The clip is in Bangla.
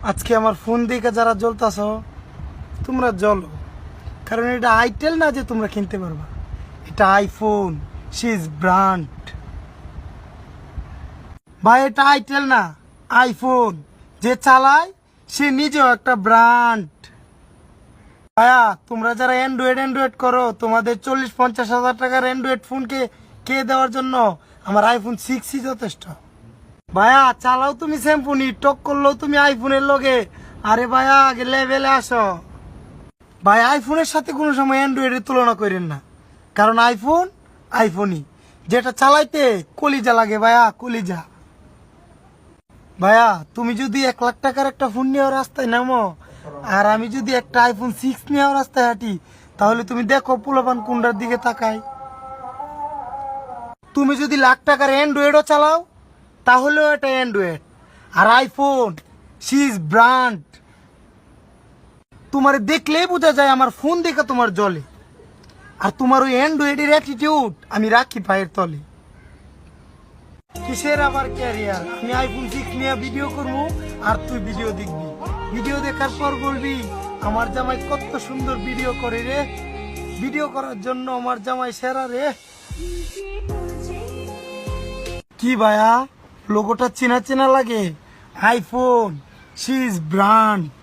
আজকে আমার ফোন দেখে যারা জ্বলতাছ তোমরা জ্বলো, কারণ এটা আইটেল না যে তোমরা কিনতে পারবা। এটা আইফোন, সি ইজ ব্র্যান্ড। ভাই এটা আইটেল না, আইফোন। যে চালায় সে নিজেও একটা ব্র্যান্ড। ভাইয়া তোমরা যারা অ্যান্ড্রয়েড করো, তোমাদের 40-50 হাজার টাকার অ্যান্ড্রয়েড ফোনকে কে দেওয়ার জন্য আমার আইফোন 6ই যথেষ্ট। ভাইয়া চালাও তুমি স্যামসুনি, টক করলেও তুমি আইফোনের লগে। আরে ভাইয়া আগে লেভেলে আসো। ভাই আইফোনের সাথে কোনো সময় অ্যান্ড্রয়েডের তুলনা করেন না, কারণ আইফোন আইফোনই। যেটা চালাইতে কলিজা লাগে ভাইয়া, কলিজা। ভাইয়া তুমি যদি 1 লাখ টাকার একটা ফোন নিয়ে রাস্তায় নামো, আর আমি যদি একটা আইফোন 6 নিয়ে রাস্তায় হাঁটি, তাহলে তুমি দেখো পোলাপান কোনটার দিকে তাকাই। তুমি যদি লাখ টাকার অ্যান্ড্রয়েডও চালাও, তাহলেও এটা অ্যান্ড্রয়েড। আর আইফোন, সি ইজ ব্র্যান্ড। তোমার দেখলেই বোঝা যায় আমার ফোন দেখে তোমার জ্বলে। আর তোমার ওই অ্যান্ড্রয়েডের অ্যাটিটিউড আমি রাখি পায়ের তলে। কিসের আবার ক্যারিয়ার? আমি আইফোন 6 নিয়ে ভিডিও করবো, আর তুই ভিডিও দেখবি। ভিডিও দেখার পর বলবি আমার জামাই কত সুন্দর ভিডিও করে রে। ভিডিও করার জন্য আমার জামাই সেরা রে। কি ভাইয়া লোগোটা চেনা চেনা লাগে? IPhone, she is brand.